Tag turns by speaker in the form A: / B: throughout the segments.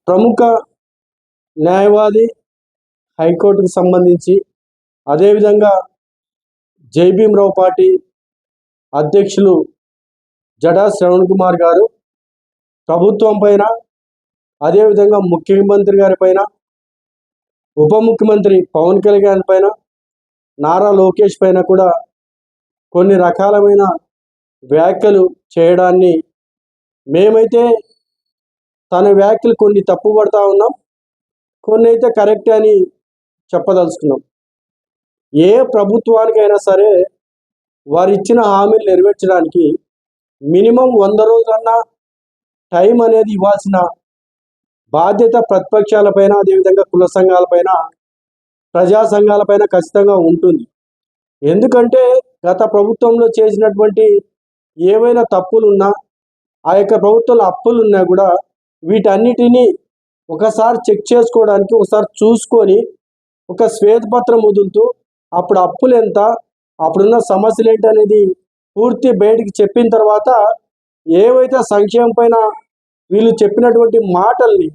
A: ప్రముఖ న్యాయవాది హైకోర్టుకు సంబంధించి, అదేవిధంగా జైభీమరావు పార్టీ అధ్యక్షులు జడా శ్రవణ్ కుమార్ గారు ప్రభుత్వం పైన, అదేవిధంగా ముఖ్యమంత్రి గారి పైన, ఉప ముఖ్యమంత్రి పవన్ కళ్యాణ్ పైన, నారా లోకేష్ పైన కూడా కొన్ని రకాలమైన వ్యాఖ్యలు చేయడాన్ని మేమైతే తన వ్యాఖ్యలు కొన్ని తప్పుపడతా ఉన్నాం, కొన్ని అయితే కరెక్ట్ అని చెప్పదలుచుకున్నాం. ఏ ప్రభుత్వానికైనా సరే వారు ఇచ్చిన హామీలు నెరవేర్చడానికి మినిమం 100 రోజులన్నా టైం అనేది ఇవ్వాల్సిన బాధ్యత ప్రతిపక్షాలపైన, అదేవిధంగా కుల సంఘాలపైన, ప్రజా సంఘాలపైన ఖచ్చితంగా ఉంటుంది. ఎందుకంటే గత ప్రభుత్వంలో చేసినటువంటి ఏవైనా తప్పులున్నా, ఆ యొక్క ప్రభుత్వంలో అప్పులున్నా కూడా వీటన్నిటినీ ఒకసారి చెక్ చేసుకోవడానికి, ఒకసారి చూసుకొని ఒక శ్వేతపత్రం వదులుతూ అప్పుడు అప్పులు ఎంత, అప్పుడున్న సమస్యలు ఏంటి అనేది పూర్తి బయటికి చెప్పిన తర్వాత ఏవైతే సంక్షేమం పైన వీళ్ళు చెప్పినటువంటి మాటల్ని,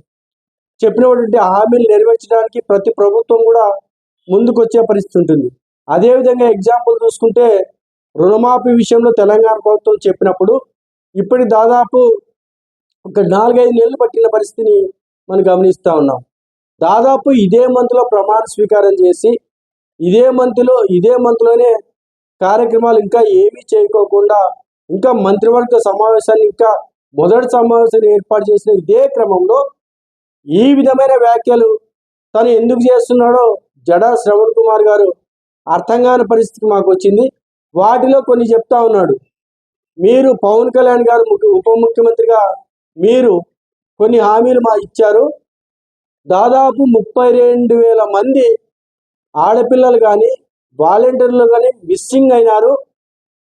A: చెప్పినటువంటి హామీలు నెరవేర్చడానికి ప్రతి ప్రభుత్వం కూడా ముందుకు వచ్చే పరిస్థితి ఉంటుంది. అదేవిధంగా ఎగ్జాంపుల్ చూసుకుంటే రుణమాఫీ విషయంలో తెలంగాణ ప్రభుత్వం చెప్పినప్పుడు ఇప్పటికి దాదాపు ఒక 4-5 నెలలు పట్టిన పరిస్థితిని మనం గమనిస్తూ ఉన్నాం. దాదాపు ఇదే మంత్లో ప్రమాణ స్వీకారం చేసి ఇదే మంత్లోనే కార్యక్రమాలు ఇంకా ఏమీ చేయకోకుండా ఇంకా మంత్రివర్గ సమావేశాన్ని, ఇంకా మొదటి సమావేశాన్ని ఏర్పాటు చేసిన ఇదే క్రమంలో ఈ విధమైన వ్యాఖ్యలు తను ఎందుకు చేస్తున్నాడో జడా శ్రవణ్ కుమార్ గారు అర్థం కాని పరిస్థితికి మాకు వచ్చింది. వాటిలో కొన్ని చెప్తా ఉన్నాడు. మీరు పవన్ కళ్యాణ్ గారు ఉప ముఖ్యమంత్రిగా మీరు కొన్ని హామీలు మా ఇచ్చారు, దాదాపు 32,000 మంది ఆడపిల్లలు కానీ వాలంటీర్లు కానీ మిస్సింగ్ అయినారు.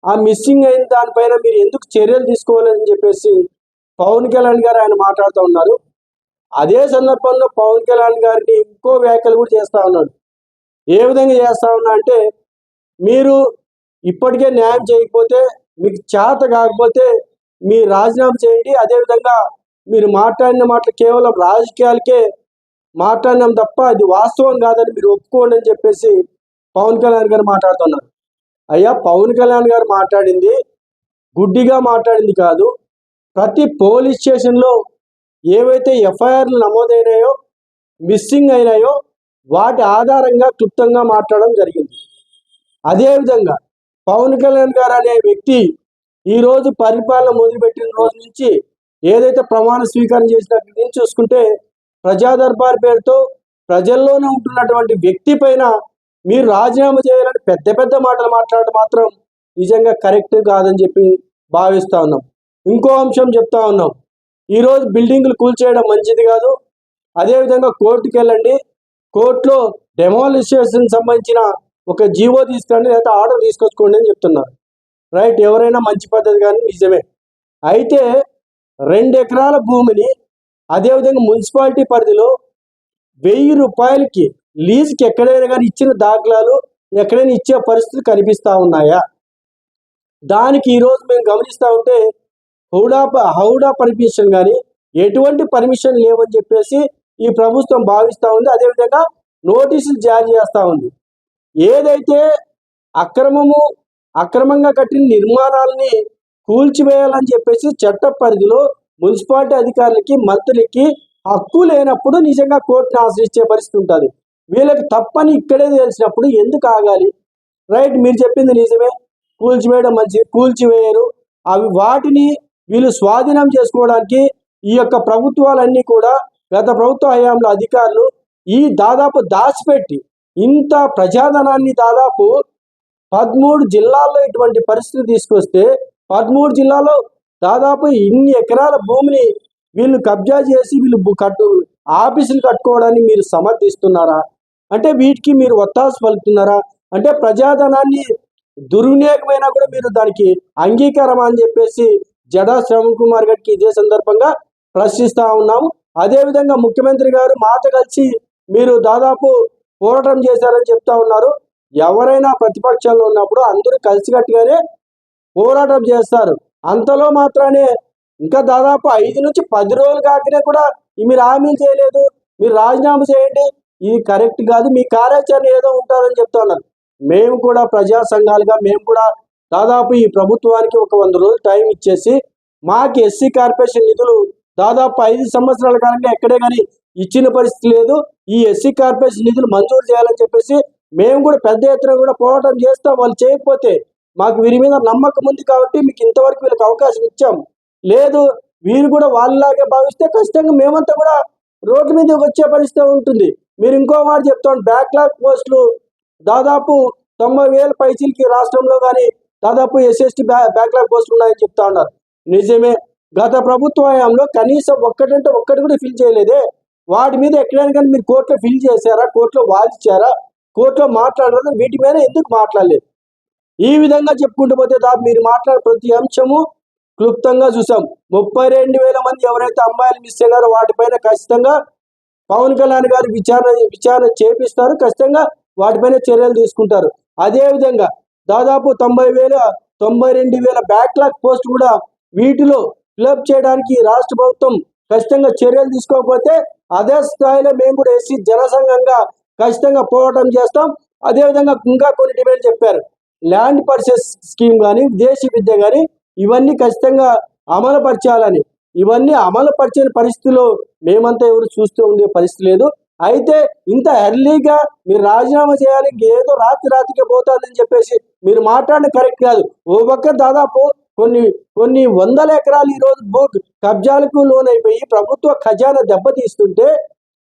A: ఆ మిస్సింగ్ అయిన దానిపైన మీరు ఎందుకు చర్యలు తీసుకోవాలని చెప్పేసి పవన్ కళ్యాణ్ గారు ఆయన మాట్లాడుతూ ఉన్నారు. అదే సందర్భంలో పవన్ కళ్యాణ్ గారిని ఇంకో వ్యాఖ్యలు కూడా చేస్తూ ఉన్నాడు. ఏ విధంగా చేస్తూ ఉన్నా అంటే, మీరు ఇప్పటికే న్యాయం చేయకపోతే, మీకు చేత కాకపోతే మీ రాజీనామా చేయండి, అదేవిధంగా మీరు మాట్లాడిన మాటలు కేవలం రాజకీయాలకే మాట్లాడినాం తప్ప అది వాస్తవం కాదని మీరు ఒప్పుకోండి అని చెప్పేసి పవన్ కళ్యాణ్ గారు మాట్లాడుతున్నారు. అయ్యా, పవన్ కళ్యాణ్ గారు మాట్లాడింది గుడ్డిగా మాట్లాడింది కాదు. ప్రతి పోలీస్ స్టేషన్లో ఏవైతే ఎఫ్ఐఆర్లు నమోదైనాయో, మిస్సింగ్ అయినాయో వాటి ఆధారంగా క్లుప్తంగా మాట్లాడడం జరిగింది. అదేవిధంగా పవన్ కళ్యాణ్ గారు అనే వ్యక్తి ఈరోజు పరిపాలన మొదలుపెట్టిన రోజు నుంచి, ఏదైతే ప్రమాణ స్వీకారం చేసినట్టు నుంచి చూసుకుంటే, ప్రజా దర్బార్ పేరుతో ప్రజల్లోనే ఉంటున్నటువంటి వ్యక్తి పైన మీరు రాజీనామా చేయాలని పెద్ద పెద్ద మాటలు మాట్లాడడం మాత్రం నిజంగా కరెక్ట్ కాదని చెప్పి భావిస్తూ ఉన్నాం. ఇంకో అంశం చెప్తా ఉన్నాం. ఈరోజు బిల్డింగ్లు కూల్చేయడం మంచిది కాదు, అదేవిధంగా కోర్టుకి వెళ్ళండి, కోర్టులో డెమాలిషేషన్ సంబంధించిన ఒక జీవో తీసుకురండి, లేదా ఆర్డర్ తీసుకొచ్చుకోండి అని చెప్తున్నారు. రైట్, ఎవరైనా మంచి పద్ధతి కానీ నిజమే. అయితే 2 ఎకరాల భూమిని అదేవిధంగా మున్సిపాలిటీ పరిధిలో 1000 రూపాయలకి లీజుకి ఎక్కడైనా కానీ ఇచ్చిన దాఖలాలు ఎక్కడైనా ఇచ్చే పరిస్థితులు కనిపిస్తూ ఉన్నాయా? దానికి ఈరోజు మేము గమనిస్తూ ఉంటే హౌడా పర్మిషన్ కానీ ఎటువంటి పర్మిషన్ లేవని చెప్పేసి ఈ ప్రభుత్వం భావిస్తూ ఉంది. అదేవిధంగా నోటీసులు జారీ చేస్తూ ఉంది. ఏదైతే అక్రమంగా కట్టిన నిర్మాణాలని కూల్చివేయాలని చెప్పేసి చట్ట పరిధిలో మున్సిపాలిటీ అధికారులకి, మంత్రులకి హక్కు లేనప్పుడు నిజంగా కోర్టును ఆశ్రయించే పరిస్థితి ఉంటుంది. వీళ్ళకి తప్పని ఇక్కడే తెలిసినప్పుడు ఎందుకు ఆగాలి? రైట్, మీరు చెప్పింది నిజమే, కూల్చివేయడం మంచిది, కూల్చివేయరు. వాటిని వీళ్ళు స్వాధీనం చేసుకోవడానికి ఈ యొక్క ప్రభుత్వాలన్నీ కూడా, గత ప్రభుత్వ హయాంలో అధికారులు ఈ దాదాపు దాచిపెట్టి ఇంత ప్రజాధనాన్ని దాదాపు 13 జిల్లాల్లో ఇటువంటి పరిస్థితి తీసుకొస్తే, 13 జిల్లాలో దాదాపు ఇన్ని ఎకరాల భూమిని వీళ్ళు కబ్జా చేసి వీళ్ళు ఆఫీసులు కట్టుకోవడానికి మీరు సమర్థిస్తున్నారా? అంటే వీటికి మీరు ఒత్తాసు పలుకుతున్నారా? అంటే ప్రజాధనాన్ని దుర్వినియోగమైనా కూడా మీరు దానికి అంగీకారం అని చెప్పేసి జడా శ్రవణ్ కుమార్ గారికి ఇదే సందర్భంగా ప్రశ్నిస్తూ ఉన్నాము. అదేవిధంగా ముఖ్యమంత్రి గారు మాతో కలిసి మీరు దాదాపు పోరాటం చేశారని చెప్తా ఉన్నారు. ఎవరైనా ప్రతిపక్షంలో ఉన్నప్పుడు అందరూ కలిసికట్టుగానే పోరాటం చేస్తారు. అంతలో మాత్రానే ఇంకా దాదాపు 5 నుంచి 10 రోజులు కాకనే కూడా మీరు హామీలు చేయలేదు, మీరు రాజీనామా చేయండి, ఇది కరెక్ట్ కాదు, మీ కార్యాచరణ ఏదో ఉంటారని చెప్తా ఉన్నారు. మేము కూడా ప్రజా సంఘాలుగా మేము కూడా దాదాపు ఈ ప్రభుత్వానికి ఒక 100 రోజులు టైం ఇచ్చేసి మాకు ఎస్సీ కార్పొరేషన్ నిధులు దాదాపు 5 సంవత్సరాల కాలంగా ఎక్కడే కానీ ఇచ్చిన పరిస్థితి లేదు. ఈ ఎస్సీ కార్పొరేషన్ నిధులు మంజూరు చేయాలని చెప్పేసి మేము కూడా పెద్ద ఎత్తున కూడా పోరాటం చేస్తాం. వాళ్ళు చేయకపోతే మాకు వీరి మీద నమ్మకం ఉంది కాబట్టి మీకు ఇంతవరకు వీళ్ళకి అవకాశం ఇచ్చాం. లేదు వీరు కూడా వాళ్ళలాగే భావిస్తే ఖచ్చితంగా మేమంతా కూడా రోడ్డు మీద వచ్చే పరిస్థితి ఉంటుంది. మీరు ఇంకో మాట చెప్తాను, బ్యాక్లాగ్ పోస్టులు దాదాపు 90,000 పైచీలకి రాష్ట్రంలో కానీ దాదాపు ఎస్ఎస్టీ బ్యాక్లాగ్ పోస్టులు ఉన్నాయని చెప్తా ఉన్నారు. నిజమే, గత ప్రభుత్వ హయాంలో కనీసం ఒక్కటంటే ఒక్కటి కూడా ఫిల్ చేయలేదే. వాటి మీద ఎక్కడైనా కానీ మీరు కోర్టులో ఫిల్ చేశారా, కోర్టులో వాదించారా, కోర్టులో మాట్లాడారా, వీటి మీద ఎందుకు మాట్లాడలేదు? ఈ విధంగా చెప్పుకుంటూ పోతే మీరు మాట్లాడే ప్రతి అంశము క్లుప్తంగా చూసాం. 32,000 మంది ఎవరైతే అమ్మాయిలు మిస్ అయినారో వాటిపైన ఖచ్చితంగా పవన్ కళ్యాణ్ గారు విచారణ చేపిస్తారు, ఖచ్చితంగా వాటిపైన చర్యలు తీసుకుంటారు. అదేవిధంగా దాదాపు 92,000 బ్యాక్లాగ్ పోస్ట్ కూడా వీటిలో ఫిలప్ చేయడానికి రాష్ట్ర ప్రభుత్వం ఖచ్చితంగా చర్యలు తీసుకోకపోతే అదే స్థాయిలో మేము కూడా ఎస్సీ జనసంఘంగా ఖచ్చితంగా పోరాటం చేస్తాం. అదేవిధంగా ఇంకా కొన్ని డిమాండ్ చెప్పారు, ల్యాండ్ పర్చేస్ స్కీమ్ కానీ విదేశీ విద్య కానీ ఇవన్నీ ఖచ్చితంగా అమలు పరచాలని. ఇవన్నీ అమలు పరిచిన పరిస్థితిలో మేమంతా ఎవరు చూస్తూ ఉండే పరిస్థితి లేదు. అయితే ఇంత ఎర్లీగా మీరు రాజీనామా చేయాలి, ఏదో రాత్రికి పోతాదని చెప్పేసి మీరు మాట్లాడడం కరెక్ట్ కాదు. ఓ పక్క దాదాపు కొన్ని వందల ఎకరాలు ఈరోజు భూ కబ్జాలకు లోనైపోయి ప్రభుత్వ ఖజానా దెబ్బతీస్తుంటే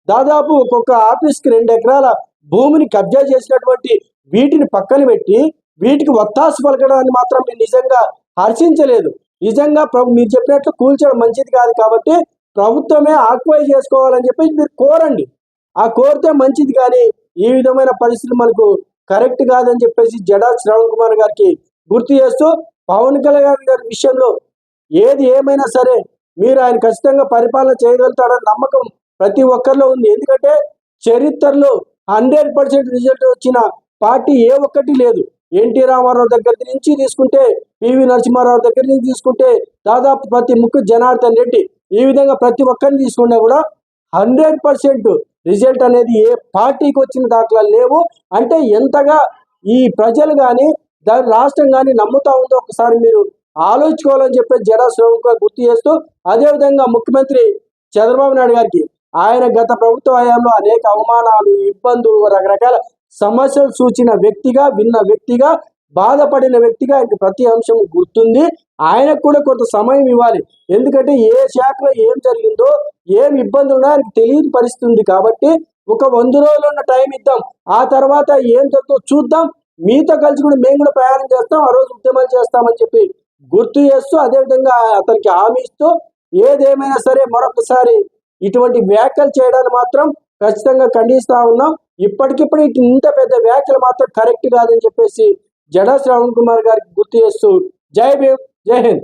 A: దాదాపు ఒక్కొక్క ఆఫీస్కి 2 ఎకరాల భూమిని కబ్జా చేసినటువంటి వీటిని పక్కన పెట్టి వీటికి ఒత్తాసు పలకడాన్ని మాత్రం మీరు నిజంగా హర్షించలేదు. నిజంగా మీరు చెప్పినట్లు కూల్చడం మంచిది కాదు కాబట్టి ప్రభుత్వమే ఆక్వై చేసుకోవాలని చెప్పేసి మీరు కోరండి. ఆ కోరితే మంచిది, కానీ ఈ విధమైన పరిస్థితులు మనకు కరెక్ట్ కాదని చెప్పేసి జడా శ్రవణ్ కుమార్ గారికి గుర్తు చేస్తూ, పవన్ కళ్యాణ్ గారి విషయంలో ఏది ఏమైనా సరే మీరు ఆయన ఖచ్చితంగా పరిపాలన చేయగలుగుతాడని నమ్మకం ప్రతి ఒక్కరిలో ఉంది. ఎందుకంటే చరిత్రలో 100% రిజల్ట్ వచ్చిన పార్టీ ఏ ఒక్కటి లేదు. ఎన్టీ రామారావు దగ్గర నుంచి తీసుకుంటే, పివి నరసింహారావు దగ్గర నుంచి తీసుకుంటే, దాదాపు ప్రతి ముక్కు జనార్దన్ రెడ్డి, ఈ విధంగా ప్రతి ఒక్కరిని తీసుకున్నా కూడా 100% రిజల్ట్ అనేది ఏ పార్టీకి వచ్చిన దాఖలాలు లేవు. అంటే ఎంతగా ఈ ప్రజలు కానీ దాని రాష్ట్రం కానీ నమ్ముతా ఉందో ఒకసారి మీరు ఆలోచించుకోవాలని చెప్పేసి జడా శ్రవణ్ గుర్తు చేస్తూ, అదేవిధంగా ముఖ్యమంత్రి చంద్రబాబు నాయుడు గారికి ఆయన గత ప్రభుత్వ హయాంలో అనేక అవమానాలు, ఇబ్బందులు, రకరకాల సమస్యలు సూచిన వ్యక్తిగా, విన్న వ్యక్తిగా, బాధపడిన వ్యక్తిగా ఆయనకు ప్రతి అంశం గుర్తుంది. ఆయనకు కూడా కొంత సమయం ఇవ్వాలి. ఎందుకంటే ఏ శాఖలో ఏం జరిగిందో, ఏం ఇబ్బందులు ఉన్నాయో ఆయనకు తెలియని పరిస్థితి ఉంది. కాబట్టి ఒక 100 రోజులు ఉన్న టైం ఇద్దాం, ఆ తర్వాత ఏం జరుగుతుందో చూద్దాం, మీతో కలిసి కూడా మేము కూడా ప్రయాణం చేస్తాం, ఆ రోజు ఉద్యమాలు చేస్తామని చెప్పి గుర్తు చేస్తూ, అదేవిధంగా అతనికి హామీ ఇస్తూ, ఏదేమైనా సరే మరొకసారి ఇటువంటి వ్యాఖ్యలు చేయడాన్ని మాత్రం ఖచ్చితంగా ఖండిస్తా ఉన్నాం. ఇప్పటికిప్పుడు ఇంత పెద్ద వ్యాఖ్యలు మాత్రం కరెక్ట్ కాదని చెప్పేసి జడా శ్రవణ్ కుమార్ గారికి గుర్తు చేస్తూ, జై భీమ్, జై హింద్.